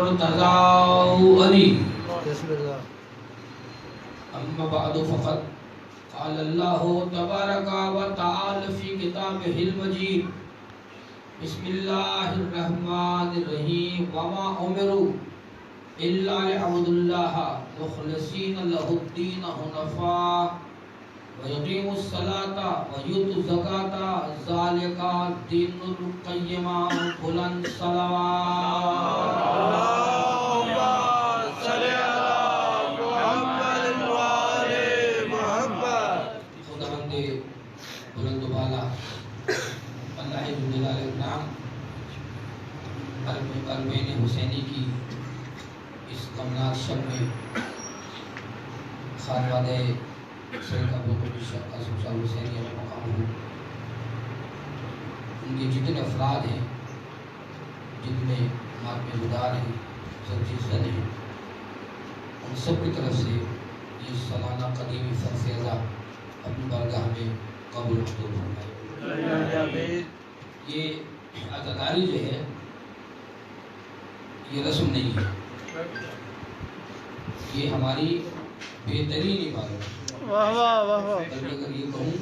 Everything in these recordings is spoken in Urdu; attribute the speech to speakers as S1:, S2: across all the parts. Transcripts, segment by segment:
S1: مرتضى علی اما بعد فقد قال اللہ تبارک و تعالی فی کتابہ المجید بسم اللہ الرحمن الرحیم وما امروا الا ليعبدوا الله مخلصین له الدین حنفاء ويقيموا الصلاة ويؤتوا الزكاة ذلك الدين القيم قل صلوات
S2: اللهم صل على محمد وآل محمد.
S1: خداوند بلند و بالا اللہ جلال الکرام اربعین حسینی کی اس غمناک شب میں خانوادہ سید ابو بکر قاسم شاہ حسینی علیہ مقام ان کے جتنے افراد ہیں، جتنے ماتم گزار ہیں، سچی زن ہیں، ان سب کی طرف سے یہ سالانہ قدیمی فرض اپنی بارگاہ میں قبول مقبول فرمائے. یہ عزاداری جو ہے یہ رسم نہیں ہے، یہ ہماری بہترین عبادت ہے.
S2: واہ واہ واہ واہ.
S1: اگر یہ کہوں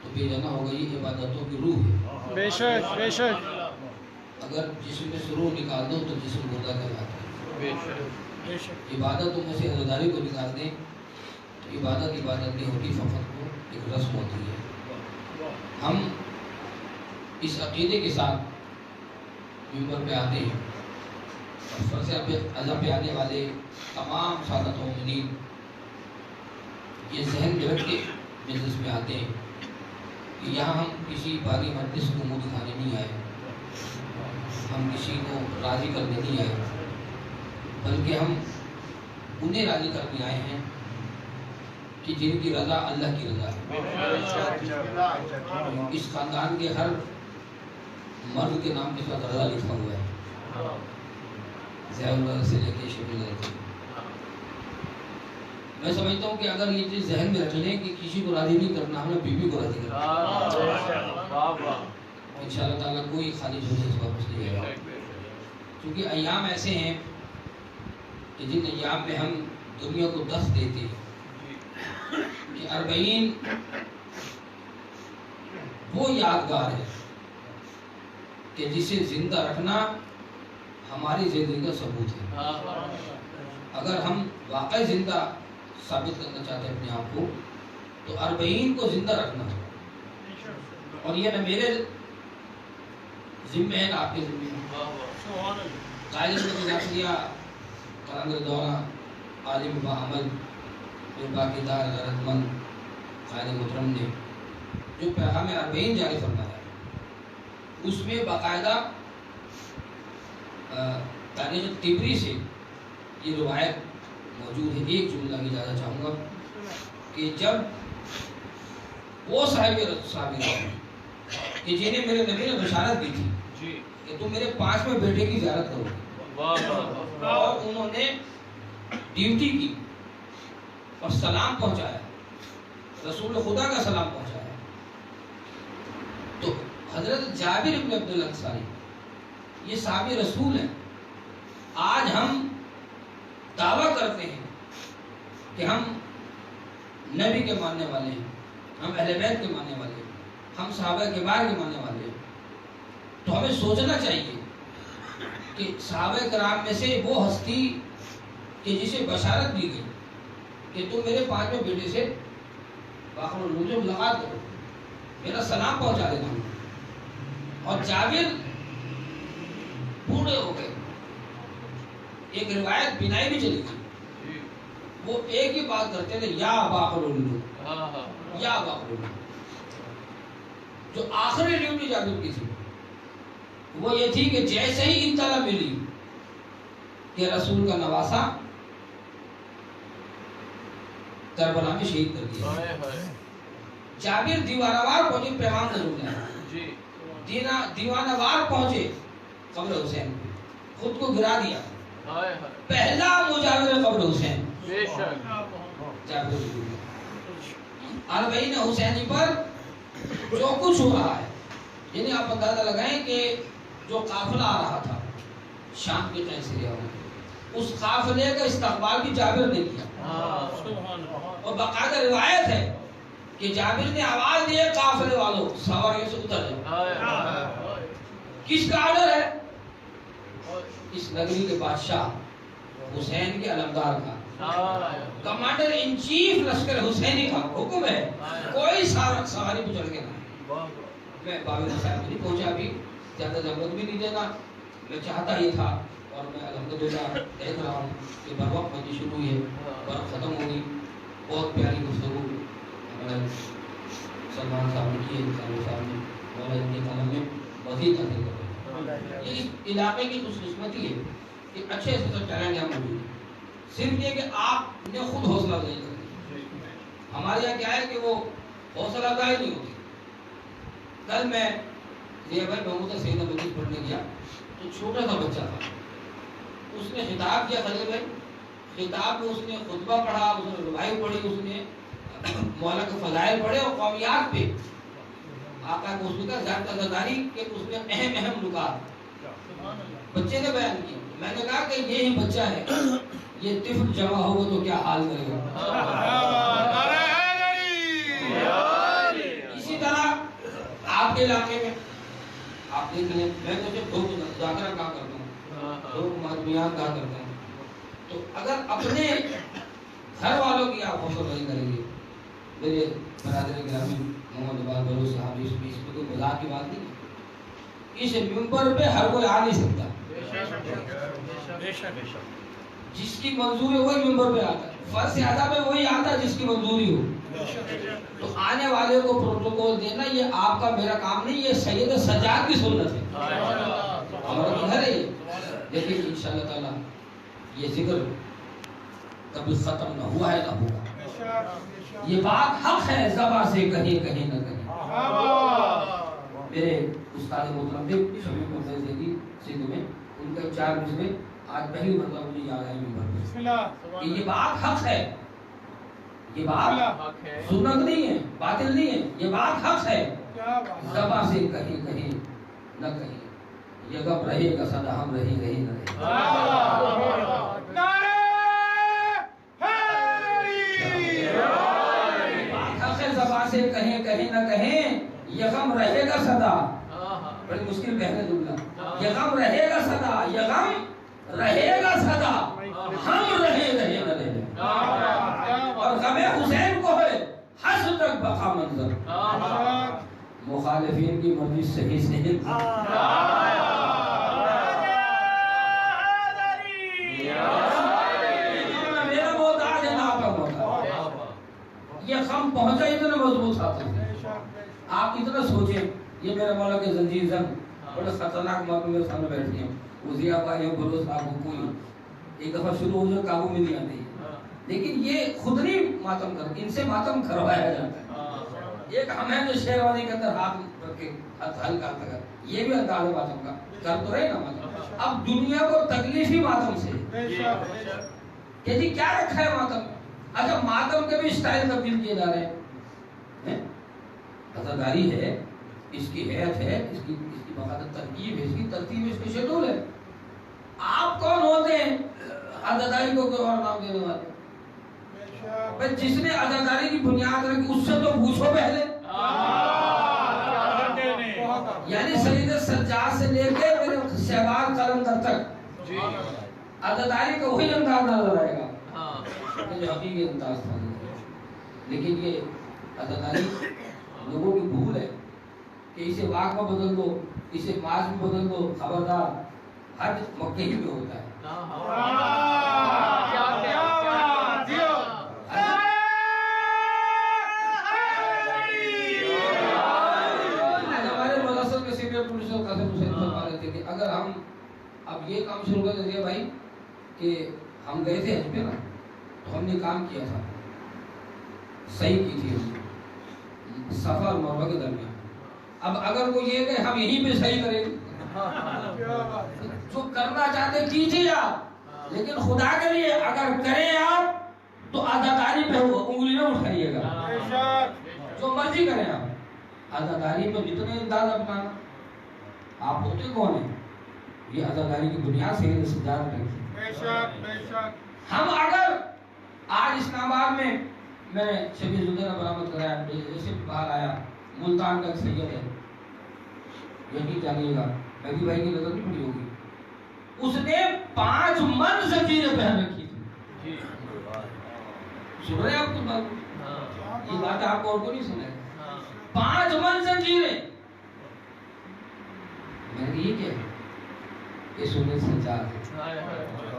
S1: تو بے جانا ہوگا، یہ عبادتوں کی روح ہے.
S2: بے شک بے شک.
S1: اگر جسم میں سے روح نکال دو تو جسم مردہ کہلاتا ہے.
S2: بے شک بے شک.
S1: عبادتوں میں سے عزاداری کو نکال دیں تو عبادت نہیں ہوتی، فقط وہ ایک رسم ہوتی ہے. ہم اس عقیدے کے ساتھ منبر پہ آتے ہیں اور فرض اعظم پہ آنے والے تمام سعادت و مومنین یہ ذہن میں رکھ کے مجلس میں آتے ہیں کہ یہاں ہم کسی باغی مجلس کو منہ دکھانے نہیں آئے، ہم کسی کو راضی کرنے نہیں آئے، بلکہ ہم انہیں راضی کرنے آئے ہیں کہ جن کی رضا اللہ کی رضا ہے. اس خاندان کے ہر مرد کے نام کے ساتھ رضا لکھا ہوا ہے، ضیاء اللہ سے لے کے شبیل اللہ تک. میں سمجھتا ہوں کہ اگر یہ چیز ذہن میں رکھ لیں کہ کسی کو راضی نہیں کرنا، ہمیں بیوی کو راضی کرنا، انشاءاللہ تعالیٰ کوئی خالی جھوٹے سے واپس نہیں آئے گا. کیونکہ ایام ایسے ہیں کہ جن ایام میں ہم دنیا کو دست دیتے ہیں کہ 40 وہ یادگار ہے کہ جسے زندہ رکھنا ہماری زندگی کا ثبوت ہے. اگر ہم واقعی زندہ ثابت کرنا چاہتے ہیں اپنے آپ کو تو 40 کو زندہ رکھنا ہے. اور یہ نہ میرے ذمہ ہے نہ آپ کے ذمہ ہے. قائد ناصریہ قلندر دورہ عالم باعمل باقیدار غیرت مند قائد محترم نے جو پیغام 40 جاری فرمایا ہے، اس میں باقاعدہ تاریخ طبری سے یہ روایت موجود ہے. ایک جملہ کی اجازت چاہوں گا کہ جب وہ صحابی کہ جنہیں میرے نبی نے بشارت دی تھی کہ تم میرے 5ویں بیٹے کی زیارت کرو، اور انہوں نے ڈیوٹی کی اور سلام پہنچایا، رسول خدا کا سلام پہنچایا، تو حضرت جابر بن عبداللہ انصاری یہ صحابی رسول ہیں. آج ہم دعویٰ کرتے ہیں کہ ہم نبی کے ماننے والے ہیں، ہم اہل بیت کے ماننے والے ہیں، ہم صحابہ کبار کے ماننے والے ہیں. تو ہمیں سوچنا چاہیے کہ صحابہ کرام میں سے وہ ہستی کہ جسے بشارت دی گئی کہ تم میرے 5ویں بیٹے سے باخبر مجھے ملاقات کرو، میرا سلام پہنچا دینا. اور جابر بوڑھے ہو گئے، ایک روایت بنائی بھی چلی گئی، وہ ایک ہی بات کرتے تھے، یا باخبر یا باخبر. جو آخری ڈیوٹی جابر کی تھی وہ یہ تھی کہ جیسے ہی اطلاع ملی کہ رسول کا نواسا کربلا میں شہید کر دیا، جابر دیوانوار پہنچے پیغام ضرور ہے، دیوانوار پہنچے قبر حسین پہ، خود کو گرا دیا، پہلا مجاور قبر حسین جابر. 40 حسینی پر جو کچھ ہو رہا ہے، یعنی آپ اندازہ لگائیں کہ جو قافلہ آ رہا تھا شام کے قیصریہ میں اس قافلے کا استقبال بھی جابر نے کیا، اور باقاعدہ روایت ہے کہ جابر نے آواز دی قافلے والوں سواریوں سے اتر جاؤ۔ کس کا آرڈر ہے؟ اس نگری کے بادشاہ حسین کے علمدار کا، کمانڈر ان چیف لشکر حسینی کا حکم ہے کوئی سواری پہ چڑھ کے نہ۔ میں بابر صاحب نہیں پہنچا، ابھی زیادہ ضرورت بھی نہیں دینا، میں چاہتا ہی تھا، اور میں الحمدللہ دیکھ رہا ہوں کہ بر وقت مجھے شروع ہوئی ہے، برف ختم ہوگی۔ بہت پیاری گفتگو ہمارے سلمان صاحب نے کی ہے، سلمان صاحب نے مولانا کے قلم میں مزید تاثیر کر رہے ہیں۔ اس علاقے کی خوش قسمتی ہے کہ اچھے سے ٹیلنٹ یہاں موجود ہے، صرف یہ کہ آپ نے خود حوصلہ افزائی کرنی۔ ہمارے یہاں کیا ہے کہ وہ حوصلہ افزائی نہیں ہوتی۔ کل میں یہ بھائی محمود سید مجید پڑھنے گیا تو چھوٹا سا بچہ تھا، اس نے خطاب کیا، خلیل بھائی خطاب میں اس نے خطبہ پڑھا، اس نے ربائی پڑھی، اس نے مولا کے فضائل پڑھے اور قومیات پہ آقا کو اس نے کہا ذات عزاداری کے اس نے اہم نکات بچے نے بیان کی۔ میں نے کہا کہ یہی بچہ ہے، یہ طفل جمع ہوگا تو کیا حال کرے گا۔ اسی طرح آپ کے علاقے میں آپ دیکھ لیں، میں تو صرف دو مذاکرہ کہا کرتا ہوں، دو مادمیات کہا کرتا ہوں، تو اگر اپنے گھر والوں کی آپ حوصلہ افزائی کریں گے، میرے برادر گرامی محمد عباد بلوچ صاحب، اس میں کوئی مذاق کی بات نہیں، اس ممبر پہ ہر کوئی آ نہیں سکتا، جس کی منظوری وہی ممبر پہ آتا ہے، فرض زیادہ پہ وہی آتا ہے جس کی منظوری ہو، تو آنے والے کو پروٹوکول دینا یہ آپ کا میرا کام نہیں، یہ سید سجاد کی سنت ہے، ہمارا گھر ہے۔ لیکن انشاءاللہ تعالی یہ ذکر کبھی ختم نہ ہوا ہے نہ ہوگا، یہ بات حق ہے زبان سے کہیں کہیں نہ کہیں۔ میرے استاد محترم تھے شفیق محمد زیدی سندھ میں، ان کا 4 مصرے آج پہلی مرتبہ مجھے یاد آئی ممبر پہ، یہ بات حق ہے، یہ بات سنت نہیں ہے، باطل نہیں ہے، یہ بات حق ہے، زبان سے کہیں کہیں نہ کہیں، یہ غم رہے گا سدا، ہم رہیں گے نہ رہیں۔ بات حق ہے، زبان سے کہیں کہیں نہ کہیں، یہ غم رہے گا سدا، بڑی مشکل پہلے جملہ، یہ غم رہے گا سدا، یہ غم رہے گا سدا، ہم رہیں گے نہ رہیں۔ اور غم حسین کو ہے حشر تک بقا منظر، مخالفین کی مرضی صحیح سے میرا محتاج ہے نا آپ کا محتاج، یہ غم پہنچا اتنا مضبوط ساتھ ہے۔ آپ اتنا سوچیں، یہ میرے مولا کے زنجیر زن بڑے خطرناک موقع میرے سامنے بیٹھتی ہیں، وزیر آبا یا بلوچ صاحب کو کوئی ایک دفعہ شروع ہو جائے قابو میں نہیں آتی، لیکن یہ خود نہیں ماتم کر، ان سے ماتم کروایا جاتا ہے۔ ایک ہم ہیں جو شیروانی کے اندر ہاتھ رکھ کے ہل کرتا ہے، یہ بھی انداز ماتم کا کر تو رہے نا ماتم۔ اب دنیا کو تکلیف ہی ماتم سے کہ جی کیا رکھا ہے ماتم، اچھا ماتم کے بھی اسٹائل تبدیل کیے جا رہے ہیں، عزاداری ہے، اس کی حیث ہے، اس کی باقاعدہ ترکیب ہے، اس کی ترتیب ہے، اس کی شیڈول ہے۔ آپ کون ہوتے ہیں عزاداری کو کوئی اور نام دینے والے؟ بھئی جس نے عزاداری کی بنیاد رکھی اس سے تو پوچھو پہلے، یعنی سید سجاد سے لے کے میرے شہباز قلندر تک عزاداری کا وہی انداز نظر آئے گا جو حقیقی انداز تھا۔ لیکن یہ عزاداری لوگوں کی بھول ہے کہ اسے واقع میں بدل دو، اسے ماض میں بدل دو، خبردار حج مکہ ہی میں ہوتا ہے۔ ہمارے مدرسے کے سینئر پروفیسر قاسم حسین فرما رہے تھے کہ اگر ہم اب یہ کام شروع کر دیا بھائی کہ ہم گئے تھے حج پہ نا، تو ہم نے کام کیا تھا، صحیح کی تھی صفا اور مروہ کے درمیان، اب اگر وہ یہ کہ ہم یہیں پہ صحیح کریں گے، جو کرنا چاہتے کیجیے آپ، لیکن خدا کے لیے اگر کریں آپ تو عزاداری پہ انگلی نہ اٹھائیے گا، جو مرضی کریں آپ، عزاداری میں جتنے انداز اپنانا، آپ ہوتے کون ہیں؟ یہ عزاداری کی بنیاد سید سجاد رکھی،
S2: بے شک بے شک.
S1: ہم اگر آج اسلام آباد میں میں نے شبیر زدہ برآمد کرایا، جیسے باہر آیا، ملتان کا ایک سید ہے، یقین جانیے گا مہدی بھائی کی نظر نہیں پڑی ہوگی، اس نے 5 من زنجیریں پہن رکھی تھی. سن رہے ہیں آپ کو بات؟ یہ بات آپ کو اور کو نہیں سنا ہے. 5 من زنجیریں. میں نے یہ کیا یہ سنت سجاد ہے.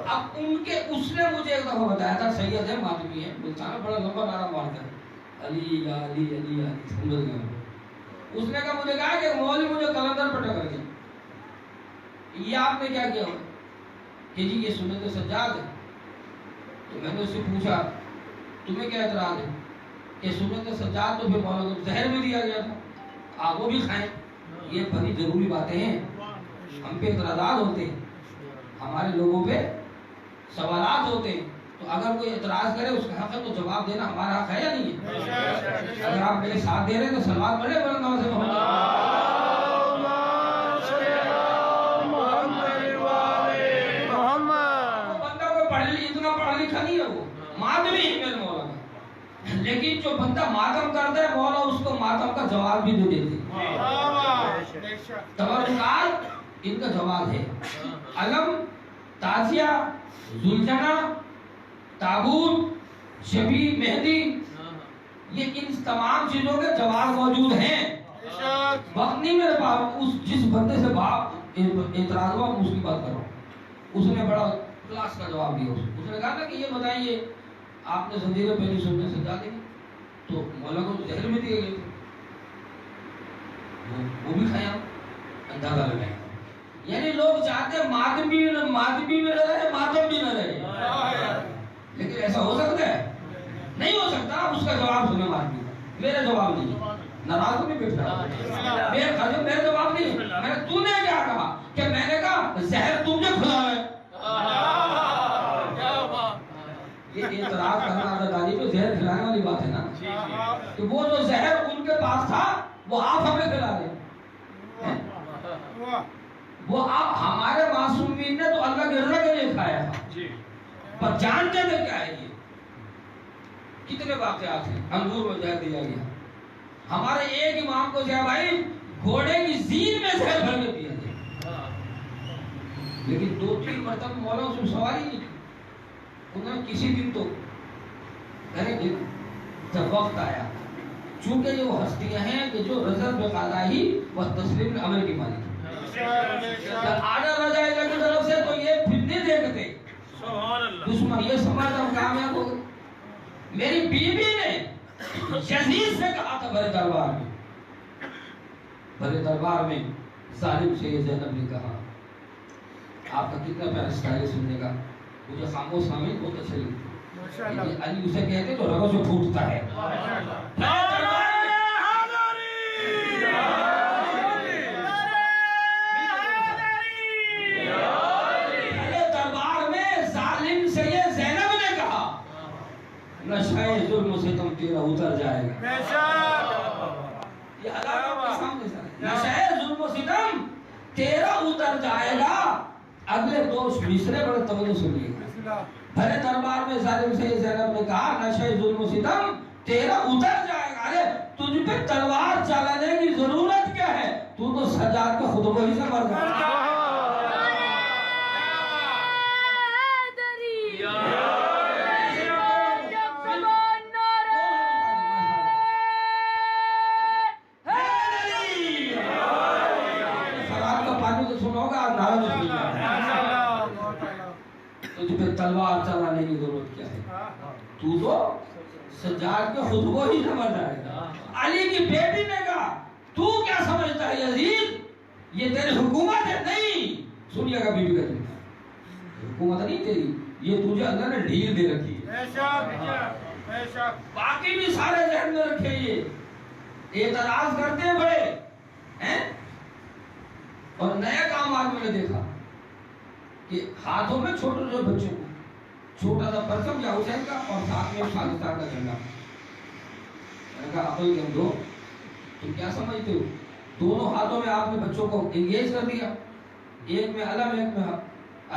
S1: اب ان کے اس نے مجھے ایک دفعہ بتایا تھا، سید ہے ماتمی ہے، ملتان بڑا لمبا نعرہ مارتا ہے، علی یا علی علی یا علی، سمجھ گئے. اس نے مجھے کہا کہ مولوی مجھے کلندر پہ ٹکر گیا، یہ آپ نے کیا کیا ہوا کہ جی یہ سنت سجاد ہے. تو میں نے اس سے پوچھا تمہیں کیا اعتراض ہے کہ سنت سجاد تو پھر مولانا کو زہر بھی دیا گیا تھا، آپ وہ بھی کھائیں. یہ بڑی ضروری باتیں ہیں، ہم پہ اعتراضات ہوتے ہیں، ہمارے لوگوں پہ سوالات ہوتے ہیں. تو اگر کوئی اعتراض کرے اس کا حق ہے تو جواب دینا ہمارا حق ہے یا نہیں ہے؟ اگر آپ میرے ساتھ دے رہے ہیں تو سلوات پڑھیں بلند سے بندہ کوئی پڑھ لی اتنا پڑھا لکھا نہیں ہے، وہ ماتمی ہے میرے مولانا، لیکن جو بندہ ماتم کرتا ہے مولا اس کو ماتم کا جواب بھی دے دیتے. تبرکات ان کا جواب ہے. علم، تازیہ، زلجھنا، تابوت، شبی، مہندی، یہ ان تمام چیزوں کے جواب موجود ہیں. وقت نہیں میرے پاس اس جس بندے سے باپ اعتراض ہوا اس کی بات کر رہا ہوں. اس نے بڑا کلاس کا جواب دیا. اس نے کہا نا کہ یہ بتائیے آپ نے زنجیریں پہلی سننے سجا دی تو مولا کو زہر بھی دیے گئے تھے، وہ بھی کھایا، اندازہ لگایا. یعنی لوگ چاہتے ہیں ماتم بھی نہ رہے، ماتم بھی نہ رہے، لیکن ایسا ہو سکتا ہے؟ نہیں ہو سکتا. آپ اس کا جواب سنیں ماتمی کا، میرا جواب نہیں. ناراض تو نہیں بیٹھ رہا، میرا جواب نہیں. تو نے کیا کہا کہ میں نے کہا زہر تم نے کھلایا ہے. یہ اعتراض کرنا دادی پہ زہر کھلانے والی بات ہے نا، کہ وہ جو زہر ان کے پاس تھا وہ آپ ہمیں کھلا دیں. وہ آپ ہمارے معصومین نے تو اللہ کے رضا کے لیے کھایا تھا، پر جانتے تھے کیا ہے یہ. کتنے واقعات ہیں. انگور میں زہر دیا گیا. ہمارے ایک امام کو کیا بھائی گھوڑے کی زین میں زہر بھر کے دیا گیا، لیکن 2-3 مرتبہ مولا اس میں سواری نہیں کی. انہوں نے کسی دن تو جب وقت آیا، چونکہ یہ وہ ہستیاں ہیں کہ جو رضا بقضاء و تسلیم امر کی مالک ہیں. آرڈر آ جائے گا کی طرف سے تو یہ پھر نہیں دیکھتے. دشمن یہ سمجھتا ہوں کامیاب ہو گئے. میری بیوی نے یزید سے کہا تھا بڑے دربار میں ظالم سے یہ زینب نے کہا. آپ کا کتنا پیارا اسٹائل سننے کا، مجھے خاموش سامعین بہت اچھے لگتے. علی اسے کہتے تو رگوں سے پھوٹتا ہے. دربار میں ظالم سے یہ زینب نے کہا نشہ ظلم و ستم تیرا اتر جائے گا. یہ نشہ ظلم و ستم تیرا اتر جائے گا. اگلے 2 مصرے بڑے توجہ سنیے. بھلے دربار میں ظالم سے زینب نے کہا نشہ ظلم و ستم تیرا اتر جائے گا. ارے تجھ پہ تلوار چلانے کی ضرورت کیا ہے، تو تو سجاد کا خطبہ ہی سے مر گیا. تلوار چلانے کی ضرورت کیا ہے، تو تو سجاد کے خطبہ ہی سمجھ جائے گا. علی کی بیٹی نے کہا تو کیا سمجھتا ہے یزید یہ تیری حکومت ہے؟ نہیں. سنیے گا بی بی کا حکومت نہیں تیری، یہ تجھے اللہ نے ڈھیل دے رکھی ہے. باقی بھی سارے ذہن میں رکھے. یہ اعتراض کرتے ہیں بڑے اور نیا کام آج میں نے دیکھا کہ ہاتھوں میں چھوٹے چھوٹے بچوں کو چھوٹا سا پرچم یا حسین کا اور ساتھ میں پاکستان کا جھنڈا. میں نے کہا عقل کے اندھو تم کیا سمجھتے ہو؟ دونوں ہاتھوں میں آپ نے بچوں کو انگیج کر دیا، ایک میں علم ایک میں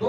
S1: 2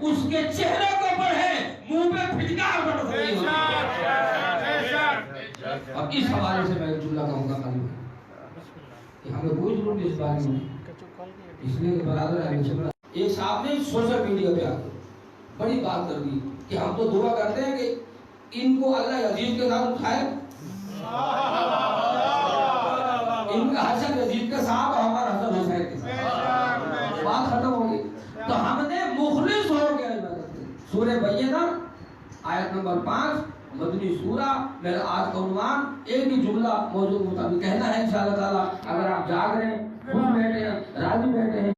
S1: اس کے چہرے کو پڑھیں، منہ پہ پھٹکار پڑ رہی ہوتی ہے۔ اب اس حوالے سے میں ایک جملہ کہوں گا کہ ہمیں کوئی ضرورت اس بارے میں، اس لیے برادر ہے ایک صاحب نے سوشل میڈیا پہ آ بڑی بات کر دی کہ ہم تو دعا کرتے ہیں کہ ان کو اللہ عزیز کے ساتھ اٹھائے، ان کا حسن یزید کے ساتھ اور ہمارا حسن حسین کے ساتھ، بات ختم ہو گئی۔ تو ہم نے مخلص ہو کے عبادت کی۔ سورہ بینہ آیت نمبر 5 مدنی سورہ، میرا آج کا عنوان ایک ہی جملہ موضوع مطابق کہنا ہے انشاءاللہ تعالیٰ۔ اگر آپ جاگ رہے ہیں، خوش بیٹھے ہیں، راضی بیٹھے ہیں،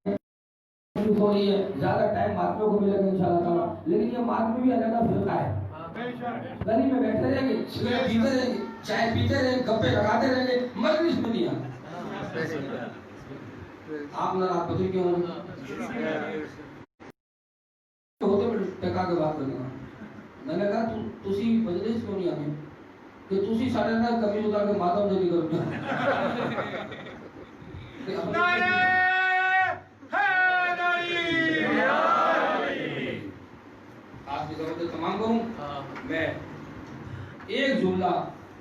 S1: ہو رہی ہے، زیادہ ٹائم ماتمیوں کو ملے گا انشاءاللہ تعالیٰ، لیکن یہ ماتمی بھی علیحدہ فرقہ ہے۔ گلی میں بیٹھے رہیں گے، سگریٹ پیتے رہیں گے، چائے پیتے رہیں گے، گپے لگاتے رہیں گے، مجلس میں نہیں آتے۔ آپ ناراض پتہ کیوں ہوتے میں ٹکا کے بات کرنے کا میں نے کہا تسی مجلس کیوں نہیں آتے کہ تسی ساڑھے نہ کمی اتار کے ماتم دے نہیں کرو۔ آپ کی ضرورت تمام کروں، میں ایک جملہ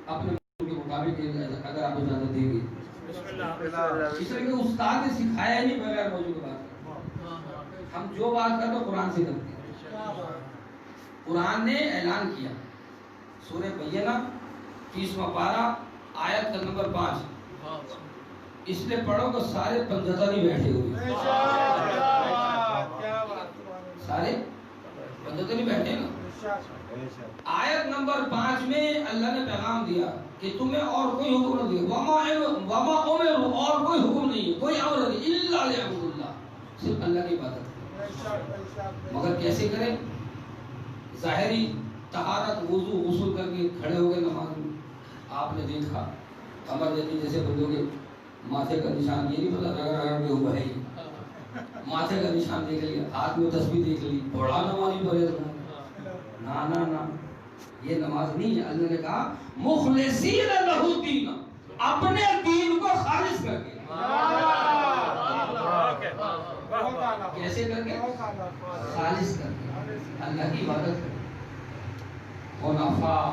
S1: اپنے کے مطابق اگر آپ اجازت دیں گے، اس لیے کہ استاد نے سکھایا نہیں بغیر موضوع کی بات، ہم جو بات کرتے ہیں قرآن سے کرتے ہیں۔ قرآن نے اعلان کیا سورہ بینہ 30واں پارہ آیت کا نمبر 5، اس لیے پڑھو کہ سارے پنجتہ نہیں بیٹھے ہوئے، سارے پنجتہ نہیں بیٹھے نا۔ آیت نمبر 5 میں اللہ نے پیغام دیا کہ تمہیں اور کوئی حکم نہیں دیا، وما امروا، اور کوئی حکم نہیں ہے، کوئی امر نہیں، الا ليعبدوا اللہ، صرف اللہ کی عبادت۔ مگر کیسے کریں؟ ظاہری طہارت، وضو، غسل کر کے کھڑے ہو گئے نماز میں، آپ نے دیکھا کمر دیکھی جیسے بندوں کے ماتھے کا نشان، یہ نہیں پتا رگڑ رگڑ کے اوپر ہے، ماتھے کا نشان دیکھ لیا، ہاتھ میں تسبیح دیکھ لی، بڑا نمازی پڑھے تو نا یہ نماز نہیں ہے۔ اللہ نے کہا مخلصین لہ الدین، اپنے دین کو خالص کر کے، کیسے کر کے؟ خالص کر کے، اللہ کی عبادت کر کے، حنفاء،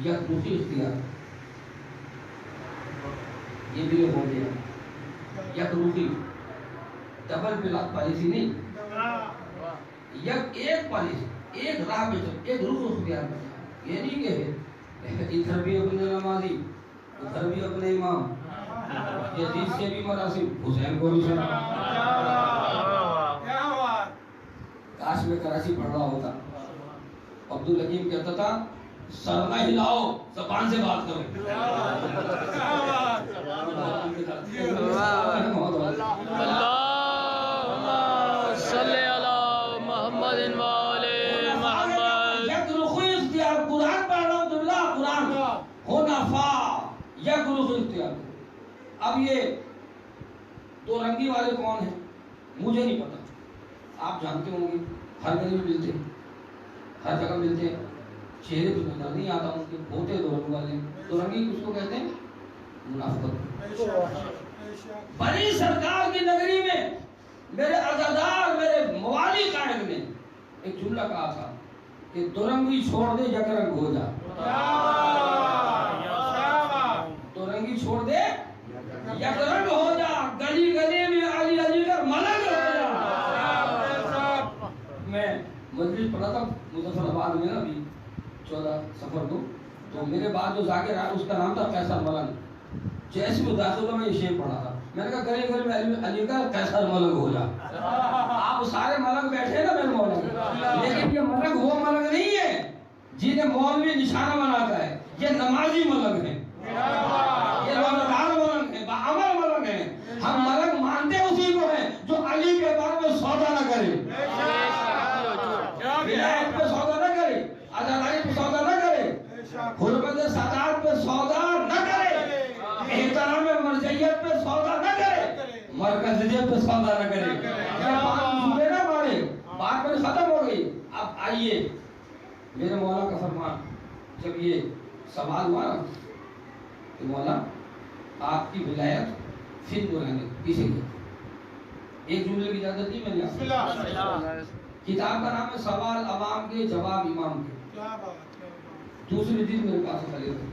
S1: یکرخی اختیار، یہ بھی ہو گیا یکرخی، ڈبل بلاک پالیسی نہیں، ایک پالیسی، ایک راہ پہ چل، ایک رخ اختیار کرنا، یہ نہیں کہ ادھر بھی اپنے نمازی، ادھر بھی اپنے امام، یزید سے بھی مراسم، حسین کو بھی سنا۔ کاش میں کراچی پڑھ رہا ہوتا، عبدالحکیم کہتا تھا سر نہ ہلاؤ، زبان سے بات کرو۔ اب یہ دو رنگی والے کون ہیں مجھے نہیں پتا، آپ جانتے ہوں گے، ہر گلی میں ملتے ہیں، ہر جگہ ملتے ہیں، چہرے تو نظر نہیں آتا ان کے، ہوتے دو رنگ والے۔ دو رنگی کس کو کہتے ہیں؟ منافقت۔ بڑی سرکار کی نگری میں میرے عزادار، میرے موالی قائد نے ایک جملہ کہا تھا کہ دو رنگی چھوڑ دے یک رنگ ہو جا، دو رنگی چھوڑ دے یک رنگ ہو جا، گلی گلی میں علی علی کر ملنگ ہو جا۔ میں مجلس پڑھا تھا مظفر آباد میں نا، ابھی 14 سفر کو، تو میرے بعد جو ذاکر آیا اس کا نام تھا قیصر ملنگ۔ جیسے میں داخل ہوا میں یہ شعر پڑھا تھا، میں نے کہا گلی گلی میں علی کا قیصر ملنگ ہو جا۔ آپ سارے ملنگ بیٹھے نا میرے مولوی، لیکن یہ ملنگ وہ ملنگ نہیں ہے جنہیں مولوی نشانہ بناتا ہے، یہ نمازی ملنگ ہے، یہ روزدار ملنگ ہے، باعمل ملنگ ہے۔ ہم ملنگ مانتے اسی کو ہیں جو علی کے بارے میں سودا نہ کرے، ولایت پہ سودا نہ کرے، عزاداری پہ سودا نہ کرے، حرمت سادات پہ سودا نہ کرے، احترام مرجعیت پہ سودا نہ کرے، مرکزیت پہ سودا نہ کرے۔ یہ بات جھوٹے نہ مارے، بات میں ختم ہو گئی۔ اب آئیے میرے مولا کا فرمان، جب یہ سوال ہوا نا کہ مولا آپ کی ولایت پھر بلانے کسی کی، ایک جملے کی اجازت دی میں نے آپ کو۔ کتاب کا نام ہے سوال عوام کے جواب امام کے۔ دوسری چیز میرے پاس کھڑے ہوئے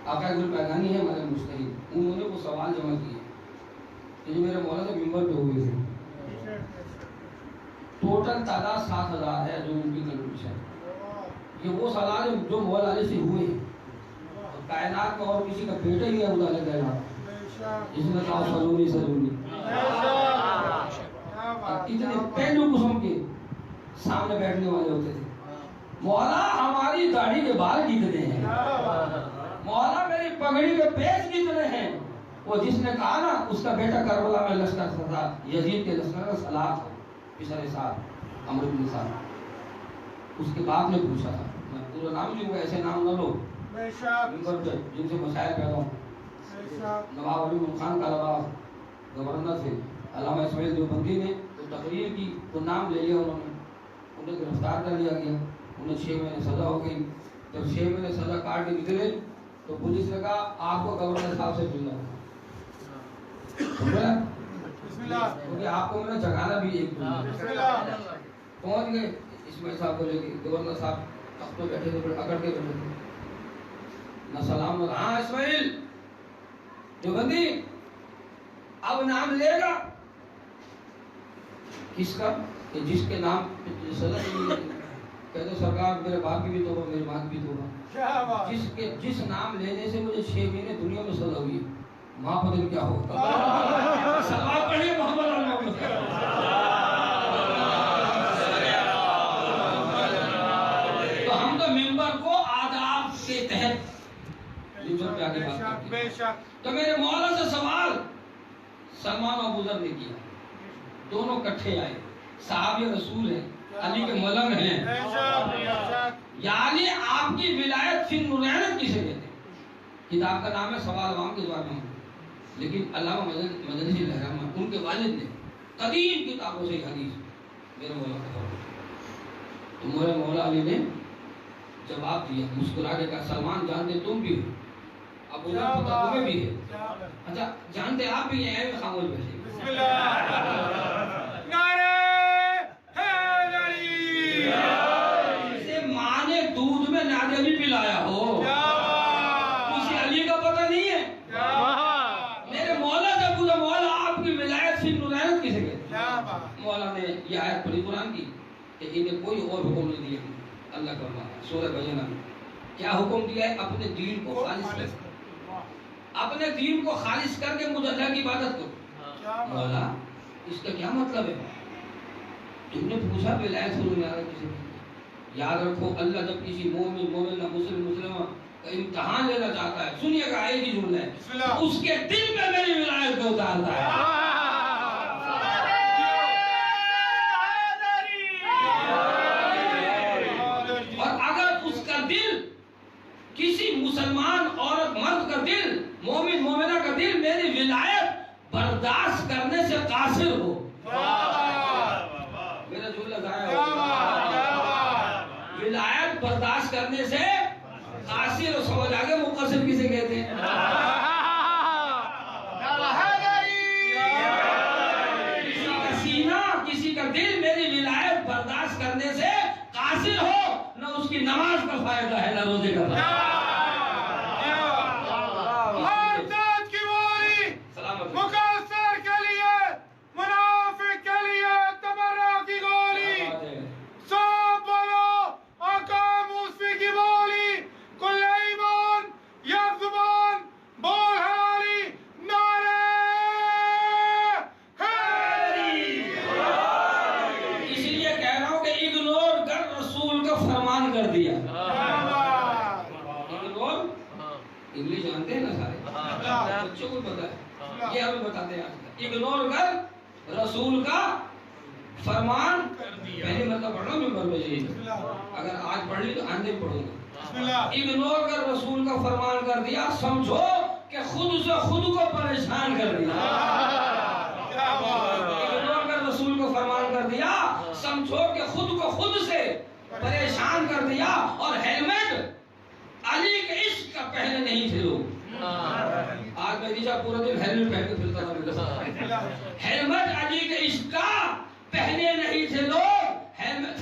S1: آقا گلپیگانی ہے ہمارے مجتہد، انہوں نے وہ سوال جمع کیے کہ جو میرے مولا سے ممبر پہ ہوئے تھے۔ ٹوٹل تعداد 7,000 ہے جو ان کی کنٹریبیوشن ہے۔ یہ وہ سوال ہے جو مولا علی سے ہوئے ہیں، اور کائنات میں اور کسی کا بیٹا ہی ہے خدا نے کہا جس نے کہا سلونی سلونی۔ اتنے پہلو قسم کے سامنے بیٹھنے والے ہوتے تھے۔ مولا ہماری داڑھی کے بال کتنے ہیں، مولا میری پگڑی کے پیچ کتنے ہیں۔ وہ جس نے کہا نا اس کا بیٹا کربلا میں لشکر تھا، یزید کے لشکر کا سلاح تھا پچھلے سال عمرو بن سعد۔ اس کے باپ نے پوچھا تھا، میں پورا نام لوں گا ایسے نام نہ لو جن سے مسائل پیدا ہوں۔ نواب علی خان کا گورنر تھے، علامہ اسماعیل دیوبندی نے تو تقریر کی تو نام لے لیا انہیں گرفتار کر لیا گیا، انہیں 6 مہینے سزا ہو گئی۔ جب 6 مہینے سزا کاٹ کے نکلے تو پولیس نے کہا آپ کو گورنر صاحب سے ملنا ہے، کیونکہ آپ کو میں نے جگانا بھی ایک پہنچ گئے اسماعیل صاحب کو لے کے۔ گورنر صاحب تخت پہ بیٹھے تھے، اکڑ کے بیٹھے تھے، نہ سلام نہ ہاں اسماعیل دیوبندی اب نام لے گا کس کا کہ جس کے نام پہ سزا نہیں کہتے سرکار میرے باپ کی بھی توبہ میری ماں کی بھی توبہ، جس نام لینے سے مجھے 6 مہینے دنیا میں سزا ہوئی وہاں پر کیا ہوگا۔ سلام پڑھیے محمد تو ہم تو ممبر کو آداب کے تحت ممبر پہ آگے بات کرتے ہیں۔ تو میرے مولا سے سوال سلمان و ابو ذر نے کیا، دونوں کٹھے آئے، صحابی رسول ہیں، علی کے ملنگ ہیں، یعنی آپ کی ولایت فی نورینت کسے کہتے ہیں؟ کتاب کا نام ہے سوال عوام کے جواب میں، لیکن علامہ مدنی رحمہ ان کے والد نے قدیم کتابوں سے حدیث میرے مولا کا تو میرے مولا علی نے جواب دیا، مسکرا کے کہا سلمان جانتے تم بھی ہو، ابو ذر پتہ تمہیں بھی ہے، اچھا جانتے آپ بھی ہیں، خاموش بیٹھے۔ بسم اللہ نعرہ حیدری، اسے ماں نے دودھ میں نادے بھی پلایا ہو، اسے علی کا پتہ نہیں ہے۔ میرے مولا سے پوچھا مولا آپ کی ولایت فی نورینت کسے کہتے ہیں؟ مولا نے یہ آیت پڑھی قرآن کی کہ انہیں کوئی اور حکم نہیں دیا اللہ کا فرمان سورہ بینہ میں کیا حکم دیا ہے؟ اپنے دین کو خالص کر، اپنے دین کو خالص کر کے مجھے اللہ کی عبادت کرو۔ مولا اس کا کیا مطلب ہے؟ تم نے پوچھا ولایت فی نورینت کسے کہتے ہیں؟ یاد رکھو اللہ جب کسی مومن مومنہ مسلمہ کا امتحان لینا چاہتا ہے، سنیے گا ایک ہی جملہ ہے، اس کے دل میں میری ولایت کو اتارتا ہے۔ اور اگر اس کا دل کسی مسلمان عورت مرد کا دل مومن مومنہ کا دل میری ولایت برداشت کرنے سے قاصر ہو، میرا جملہ ضائع ہو، ولایت برداشت کرنے سے قاصر اور سمجھ آگے مقصر کسے کہتے ہیں؟ کسی کا سینہ کسی کا دل میری ولایت برداشت کرنے سے قاصر ہو، نہ اس کی نماز کا فائدہ ہے نہ روزے کا فائدہ۔
S2: مقصر کے لیے منافق کے لیے تبرہ کی گولی، سب بولو آقا موسی کی بولی، کل ایمان یک زبان بول حلالی نعرہ حیدری۔
S1: اس لیے کہہ رہا ہوں کہ اگنور کر رسول کا فرمان کر دیا۔ اگنور انگلش جانتے ہیں نا سارے بچوں کو پتا ہے، یہ ہمیں بتاتے ہیں آج اگنور کر رسول کا فرمان پہلے مطلب پڑھنا ممبر میں جی، اگر آج پڑھ لی تو آندے پڑھوں گا۔ اگنور کر رسول کا فرمان کر دیا، سمجھو کہ خود سے خود کو پریشان کر دیا۔ اگنور کر رسول کو فرمان کر دیا، سمجھو کہ خود کو خود سے پریشان کر دیا، اور ہیلمٹ علی کے عشق کا پہلے نہیں تھے لوگ۔ آج میں نیچا پورا دن ہیلمٹ پہن کے پھرتا تھا. ہیلمٹ علی کے عشق کا پہنے نہیں تھے لوگ, ہیلمٹ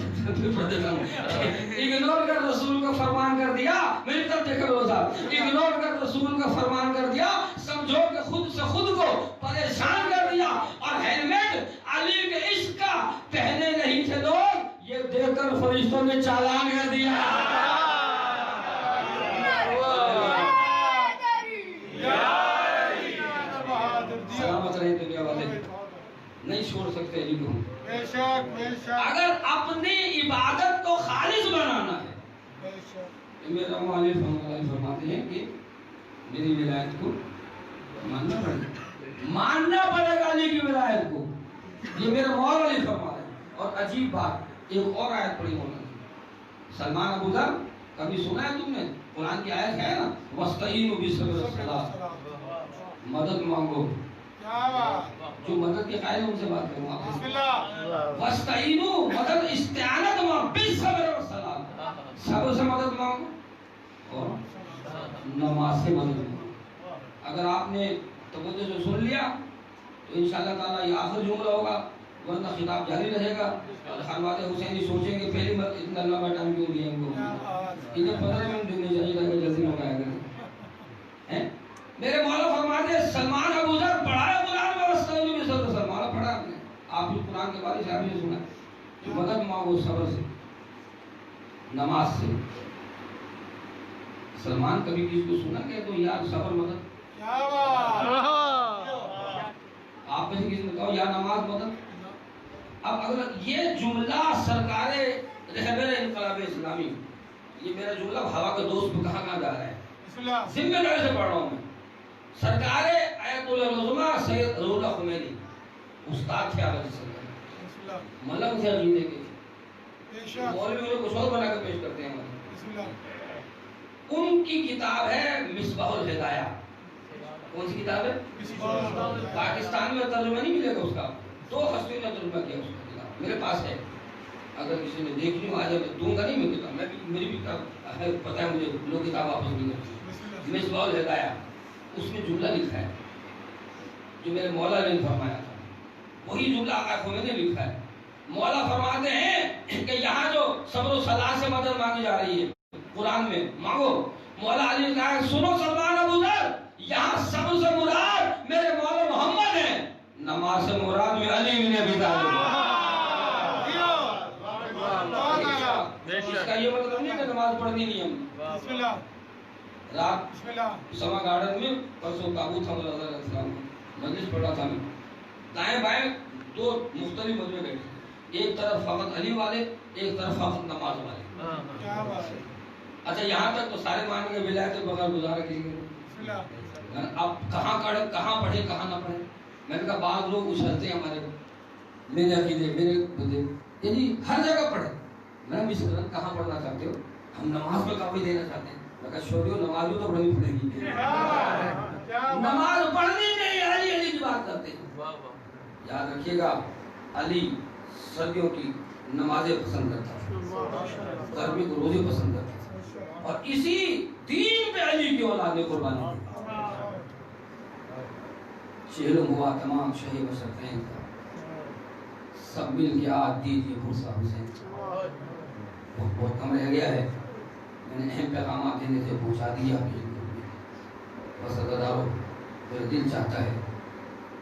S1: اگنور کر رسول کا فرمان کر دیا. میری طرف دیکھ رہا تھا, اگنور کر رسول کا فرمان کر دیا, سمجھو کہ خود سے خود کو پریشان کر دیا. اور ہیلمٹ علی کے عشق کا پہنے نہیں تھے لوگ, یہ دیکھ کر فرشتوں نے چالان کر دیا. سلامت رہے دنیا والے, نہیں چھوڑ سکتے علی کو. اگر اپنی عبادت کو خالص بنانا ہے, میرا مولوی فرماتے ہیں کہ میری ولایت کو ماننا پڑے گا, علی کی ولایت کو. یہ میرا مولوی فرما رہے ہیں. اور عجیب بات, ایک اور آیت پڑھی مولانا سلمان ابو ذر, کبھی سنا ہے تم نے؟ قرآن کی آیت ہے نا, وَاسْتَعِينُوا بِالصَّبْرِ وَالصَّلَاةِ, مدد مانگو. جو مدد کے قائل ان سے بات کروں آپ. بسم اللہ. وَاسْتَعِينُوا, مدد استعانت مانگو, بِالصَّبْرِ وَالصَّلَاةِ, صبر سے مدد مانگو اور نماز سے مدد مانگو. اگر آپ نے توجہ سے سن لیا تو انشاءاللہ تعالیٰ یہ آخر جملہ ہوگا, ورنہ خطاب جاری رہے گا. خانواد حسینی سوچیں گے پہلی بار اتنا لمبا ٹائم کیوں دیا ہم کو, انہیں 15 منٹ دینے چاہیے تھا, جلدی منگایا گیا. میرے مولا فرماتے ہیں سلمان ابو ذر پڑھا ہے قرآن میں, وَاسْتَعِينُوا بِالصَّبْرِ, سلمان پڑھا آپ نے, آپ بھی قرآن کے بارے سے آپ نے سنا کہ مدد مانگو صبر سے, نماز سے. سلمان کبھی کسی کو سنا کہ تو یار صبر مدد, آپ میں سے کسی نے کہا یا نماز مدد. اب اگر یہ جملہ سرکار رہبر انقلاب اسلامی, یہ میرا جملہ ہوا کا دوست پہ کہاں جا رہا ہے, ذمہ داری سے پڑھ رہا ہوں میں. سرکار آیت العظمیٰ سید روح اللہ خمینی استاد تھے آپ سرکار, ملک تھے عقیدے کے, مولوی انہیں کچھ اور بنا کر پیش کرتے ہیں ہمارے. ان کی کتاب ہے مصباح الہدایہ. کون سی کتاب ہے؟ پاکستان میں ترجمہ نہیں ملے گا اس کا, 2 ہستیوں نے ترجمہ کیا اس کا کتاب, میرے پاس ہے. اگر کسی نے دیکھنی ہو آج میں دوں گا نہیں, میں کتاب, میں میری بھی کتاب ہے, پتہ ہے مجھے, لوگ کتاب واپس نہیں کرتے. مصباح الہدایہ, اس میں جملہ لکھا ہے جو میرے مولا نے فرمایا تھا, وہی جملہ آقا خمینی نے لکھا ہے. مولا فرماتے ہیں کہ یہاں جو صبر و صلاح سے مدد مانگی جا رہی ہے قرآن میں, مانگو. مولا علی نے کہا سنو سلمان ابو ذر, یہاں صبر سے مراد میرے مولا محمد ہیں, نماز سے مراد میں علی بن ابی طالب. اس کا یہ مطلب نہیں کہ نماز پڑھنی نہیں ہم. بسم اللہ. رات سما گارڈن میں پرسوں تابوت تھا مولا علیہ السلام, مجلس پڑھا تھا میں, دائیں بائیں 2 مختلف مجمع بیٹھے, ایک طرف فقط علی والے, ایک طرف فقط نماز والے. اچھا یہاں تک تو سارے مان کے ولایت کے بغیر گزارا کسی کو. اب کہاں پڑھے کہاں نہ پڑھے. میں نے کہا بعض لوگ اچھلتے ہیں ہمارے کو, میرے عقیدے میرے بندے, یعنی ہر جگہ پڑھے. میں بھی کہاں پڑھنا چاہتے ہو, ہم نماز میں کافی دینا چاہتے ہیں. میں کہا چھوڑیو, نماز تو پڑھنی پڑے گی. نماز پڑھنی نہیں, علی علی کی بات کرتے ہیں. یاد رکھیے گا, علی سردیوں کی نمازیں پسند کرتا تھا, گرمی کو روزے پسند کرتا تھا, اور اسی دین پہ علی کی اولاد نے قربانی دی. چہلم ہوا تمام شہی بشرطین کا, سب مل کے آج دیجیے بھرسا حسین. بہت کم رہ گیا ہے, میں نے اہم پیغامات دینے سے پہنچا دیا. بس ادارو میرا دل چاہتا ہے,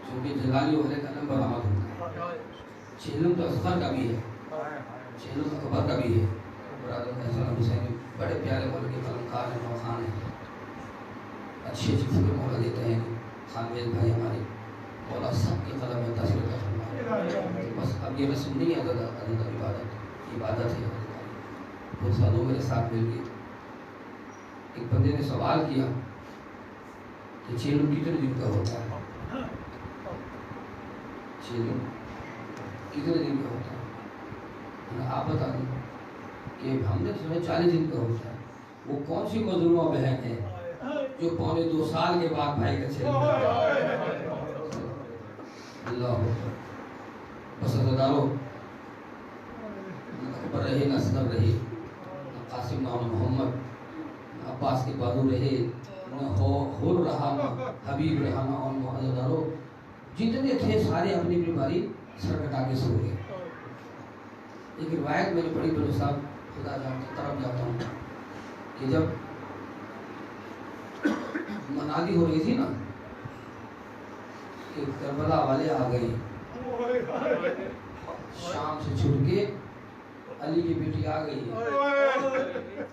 S1: چونکہ جلالی والے کا نمبر آمد ہوتا ہے. چہلم تو اصغر کا بھی ہے, چہلم تو اکبر کا بھی ہے. برادر حسین حسین بڑے پیارے ملک کے فلمکار ہیں, نوخان ہیں, اچھی اچھی فکر مولا دیتے ہیں. خانوید بھائی ہمارے مولا سب کے قدم میں تصویر کا فرمائے. بس اب یہ رسم نہیں ہے عبادت ہے. کچھ سالوں میرے ساتھ مل کے ایک بندے نے سوال کیا کہ چہلم کتنے دن کا ہوتا ہے, چہلم کتنے دن کا ہوتا ہے. آپ بتا دیں کہ ہم نے سنا 40 دن کا ہوتا ہے. وہ کون سی مظلومہ بہن ہے جو 2.25 سال کے بعد بھائی کا چہلم. اللہ بس ادارو, اکبر رہے نہ صدر رہے, قاسم نام محمد, عباس کے بازو رہے, ہور رہا نہ حبیب رہا نہ اور محمدارو جتنے تھے سارے اپنی اپنی باری سر کٹا کے سو گئے. ایک روایت میں نے پڑھی بلو صاحب خدا جانتا طرف جاتا ہوں کہ جب منادی ہو رہی تھی نا کہ کربلا والے آ گئے شام سے چھوٹ کے علی کی بیٹی آ گئی ہے.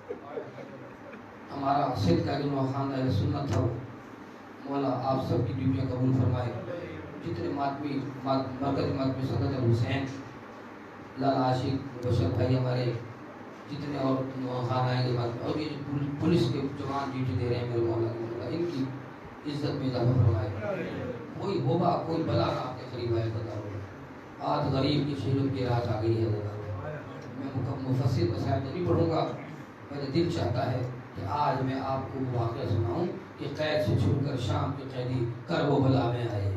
S1: ہمارا سید کا جو خاندان سنت تھا مولا آپ سب کی ڈیوٹیاں قبول فرمائے. جتنے ماتمی مرکزی ماتمی صدر حسین لالا عاشق بشر بھائی ہمارے جتنے اور خاندان کے بعد اور یہ پولیس کے جوان ڈیوٹی دے رہے ہیں میرے مولا کی ان کی عزت میں اضافہ فرمائے. کوئی وبا کوئی بلا نہ آپ کے قریب آئے بتا رہا آج غریب کی شہیدوں کی رات آ گئی ہے. میں مفسر مسائل نہیں پڑھوں گا. میرا دل چاہتا ہے کہ آج میں آپ کو واقعہ سناؤں کہ قید سے چھوٹ کر شام کے قیدی کرب و بلا میں آئے.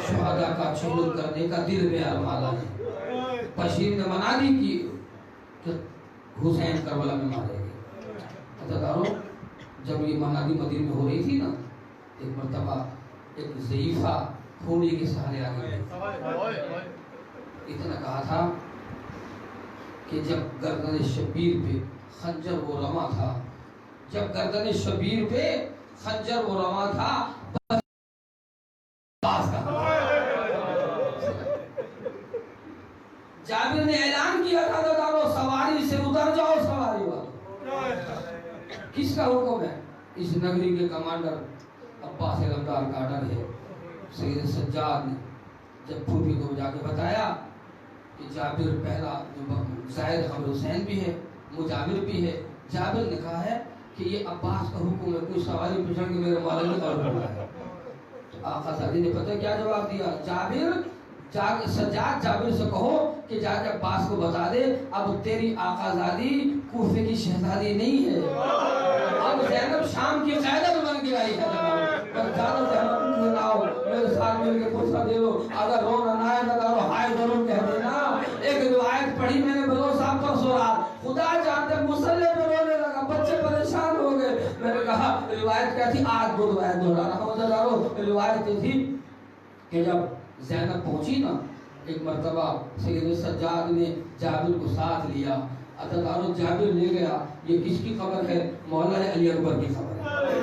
S1: شہداء کا چہل کرنے کا دل میں ارمانا ہے. بشیر نے منادی کی کہ حسین کربلا میں مارے گئے. عزیزانو جب یہ منادی مدینہ میں ہو رہی تھی نا ایک مرتبہ ایک ضعیفہ کھوڑی کے سہارے آ گئے. اتنا کہا تھا کہ جب گردن شبیر پہ خنجر وہ رما تھا جب گردن شبیر پہ خنجر وہ رما تھا جابر نے اعلان کیا تھا دارو سواری سے اتر جاؤ سواری والو. کس کا حکم ہے؟ اس نگری کے کمانڈر عباس علمدار کا آرڈر ہے. سید سجاد نے جب پھوپھی کو جا کے بتایا کہ جابر پہلا زائد خبر حسین بھی ہے مجابر بھی ہے. جابر نے کہا ہے کہ یہ عباس کا حکم ہے کوئی سواری پوچھا کہ میرے مولا نے اور بولا ہے. تو آقا زادی نے پتہ کیا جواب دیا جابر سجاد جابر سے کہو کہ جا کے عباس کو بتا دے اب تیری آقا زادی کوفے کی شہزادی نہیں ہے اب زینب شام کی قیدر بن کے آئی ہے. پر زیادہ زینب نہ ہو میرے ساتھ مل کے پوچھا دے لو اگر رونا نہ آئے تو ہائے ضرور کہہ دینا. ایک روایت پڑھی میں نے بلو صاحب پر سورا خدا جانتے مسلح پہ رونے لگا بچے پریشان ہو گئے. میں نے کہا روایت کیا تھی آج دو روایت دہرا رہا ہوں. روایت یہ تھی کہ جب زینب پہنچی نا ایک مرتبہ سید سجاد نے جابر کو ساتھ لیا. عزیزانو جابر لے گیا یہ کس کی خبر ہے؟ مولا علی اکبر کی خبر ہے.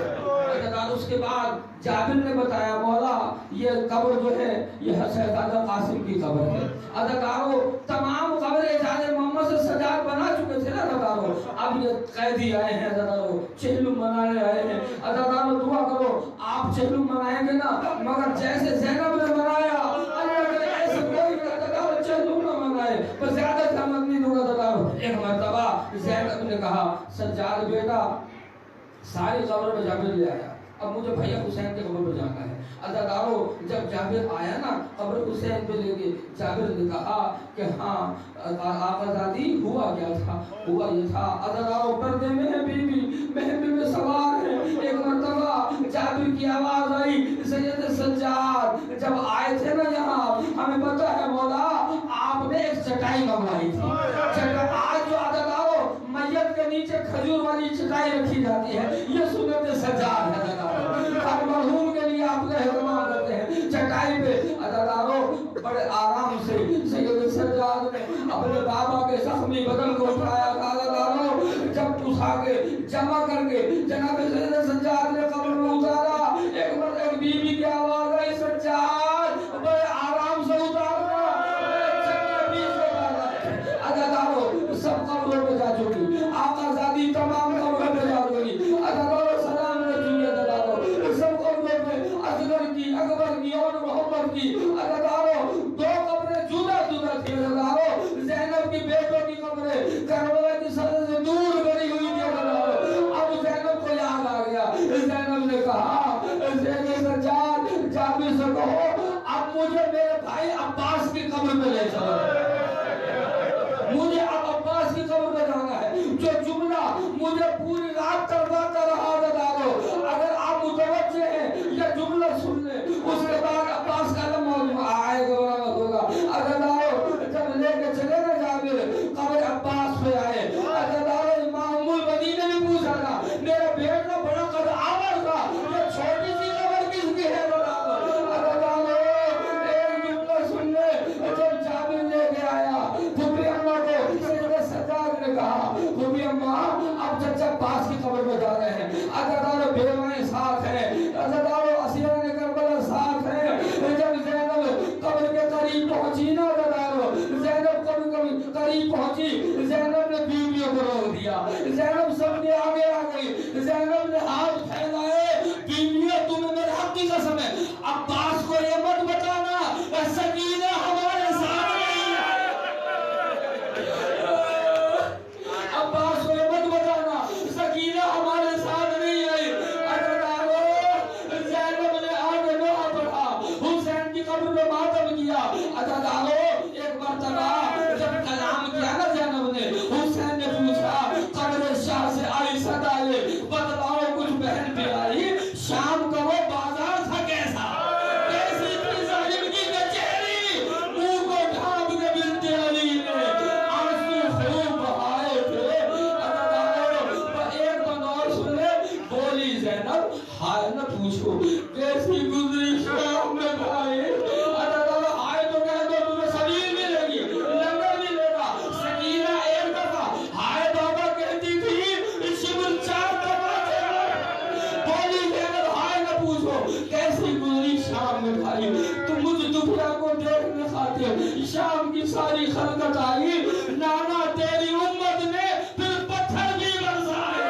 S1: عزیزانو اس کے بعد جابر نے بتایا مولا یہ قبر جو ہے یہ شہزادہ قاسم کی قبر ہے. عزیزانو تمام قبر اجازت محمد سے سجاد بنا چکے تھے نا. عزیزانو اب یہ قیدی آئے ہیں عزیزانو چہلم منانے آئے ہیں. عزیزانو دعا کرو آپ چہلم منائیں گے نا مگر جیسے زینب نے منایا اللہ کے ایسے کوئی عزیزانو چہلم نہ منائے بس زیادہ سمجھ نہیں دوں. عزیزانو ایک مرتبہ زینب نے کہا سجاد بیٹا ساری قبر میں جابر لے آیا اب مجھے بھیا حسین کے قبر پر جانا ہے. عزیزانو جب جابر آیا نا قبر حسین پہ لے کے جابر نے کہا کہ ہاں آقا زادی ہوا کیا تھا؟ ہوا یہ تھا عزیزانو پردے میں ہے بی بی مہندی میں سوار ہے. ایک مرتبہ جابر کی آواز آئی سید سجاد جب آئے تھے نا یہاں ہمیں پتہ ہے مولا آپ نے ایک چٹائی منگوائی تھی. آج جو عزیزانو میت کے نیچے کھجور والی چٹائی رکھی جاتی ہے یہ سنت سجاد ہے. ہر مرحوم کے لیے آپ کا اہتمام کرتے ہیں چٹائی پہ. عزیزانو بڑے آرام سے سید سجاد نے اپنے بابا کے زخمی بدن کو اٹھایا. عزیزانو جب اٹھا کے جمع کر کے جناب سید سجاد نے قبر میں اتارا ایک مرتبہ ایک بی بی کی آواز آئی سجاد بڑے آرام سے اتارنا. عزیزانو سب قبروں پہ جا چکی آقا زادی تمام قبروں پہ جا چکی. عزیزانو سلام رکھیے عزیزانو سب قبروں پہ اصغر کی اکبر کی اور محمد کی. عزیزانو دو قبریں جدا جدا تھی. عزیزانو زینب کی بیٹوں کی قبریں کربلا کی سر سے دور بنی ہوئی تھی. عزیزانو اب زینب کو یاد آ گیا. زینب نے کہا زینب سجاد جابر سے کہو اب مجھے میرے بھائی عباس کی قبر پہ لے چلو. مجھے اب عباس کی قبر پہ جانا ہے. جو جملہ مجھے پوری رات کرواتا رہا عزیزانو اگر آپ متوجہ ہیں یہ جملہ سن لیں اس کے بعد عباس کا علم آئے گا ہوگا. عزیزانو جب لے کے چلے نا جابر قبر عباس پہ آئے. عزیزانو امام المدینہ نے پوچھا تھا میرا بیٹا بڑا قد آور قبر میں ماتم کیا. عزادارو ایک مرتبہ جب کلام کیا نا زینب نے, حسین نے پوچھا قبر شاہ سے آئی صدا یہ بتلاؤ کچھ بہن پہ آئی, شام کا وہ بازار تھا کیسا, کیسی تھی ظالم کی کچہری, منہ کو ڈھانپ کے بنت علی نے آنسو خوب بہائے تھے. عزادارو ایک بند اور سن لے, بولی زینب ہائے نہ پوچھو کیسی گزری شام میں بھائی. عزادارو ہائے تو کہہ دو تمہیں سبیل ملے گی, لنگر ملے گا. سکینہ ایک دفعہ ہائے بابا کہتی تھی شبر 4 تماچے بولی زینب ہائے نہ پوچھو کیسی گزری شام میں بھائی. تم مجھ دبیا کو دیکھنے خاطر شام کی ساری خلقت آئی, نانا تیری امت نے پھر پتھر بھی برسائے.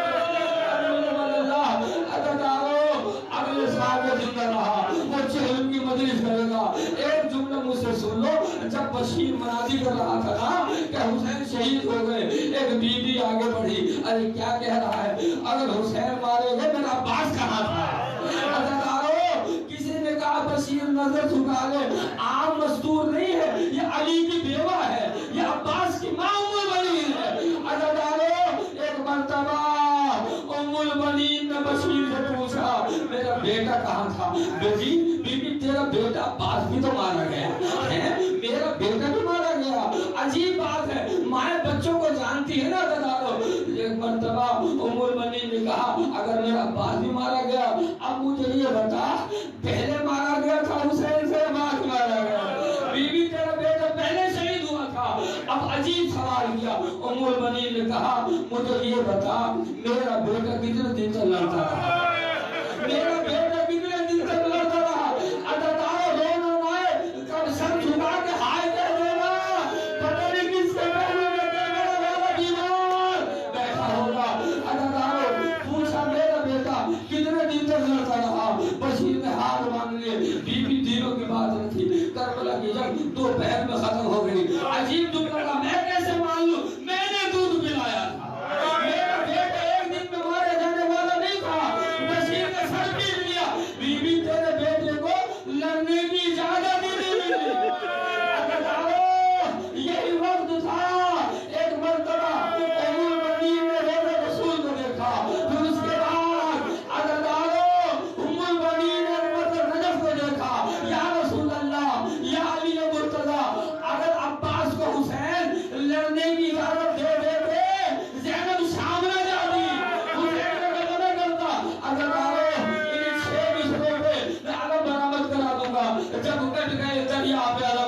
S1: اگلے سال میں زندہ رہا, وہ چہل کی مجلس کرے گا. ایک جملہ مجھ سے سن لو, جب بشیر منادی کر رہا تھا نا کہ حسین شہید ہو گئے, ایک بی بی آگے بڑھی, ارے کیا کہہ رہا ہے, اگر حسین مارے گئے میرا عباس کہاں تھا. عزادارو کسی نے کہا بشیر نظر جھکا لے, عام مستور نہیں ہے, یہ علی کی بیوہ ہے, یہ عباس کی ماں ام البنین ہے. عزادارو ایک مرتبہ ام البنین نے بشیر سے پوچھا میرا بیٹا کہاں تھا. بیٹی بی بی تیرا بیٹا عباس بھی تو مارا گیا ہے, میرا بیٹا بھی مارا گیا. عجیب بات ہے, مائیں بچوں کو جانتی ہے نا. عزادارو ایک مرتبہ ام البنین نے کہا اگر میرا عباس بھی مارا گیا, اب مجھے یہ بتا پہلے مارا گیا تھا حسین سے بعد مارا گیا. بی بی تیرا بیٹا پہلے شہید ہوا تھا. اب عجیب سوال کیا. ام البنین نے کہا مجھے یہ بتا میرا بیٹا کتنے دن تک لڑتا رہا, میرا بیٹا کتنے دن تک لڑتا رہا. عزادارو رونا نہ آئے, کب سر جھکا کے ہائے کہہ دینا, پتہ نہیں کس سے پہلے میرا بیٹا بیمار بیٹھا ہوگا. عزادارو پوچھا میرا بیٹا کتنے دن تک لڑتا رہا. بشیر نے ہاتھ مانگ لیے, بی بی دینوں کی بات رکھی. کربلا کی جنگ 2 پہر میں ختم ہو گئی. عجیب جملہ کا میں کیسے مان لوں, میں نے دودھ پلایا تھا, میرا بیٹا ایک دن میں مارے جانے والا نہیں تھا. بشیر نے سر پیٹ لیا, بی بی تیرے بیٹے کو لڑنے کی اجازت ہی نہیں ملی. عزادارو یہی وقت تھا, ایک مرتبہ ام البنین نے روضہ رسول کو دیکھا, پھر اس کے بعد عزادارو ام البنین نے مطلب نجف کو دیکھا. یا رسول اللہ, یا علی مرتضی, اگر عباس کو حسین لڑنے کی اجازت دے دیتے زینب شام نہ جاتی, حسین نے غلطہ کرتا. عزادارو انہیں 6 بچھڑوں پہ میں علم برآمد کرا دوں گا, جب کٹ گئے دریا پہ علم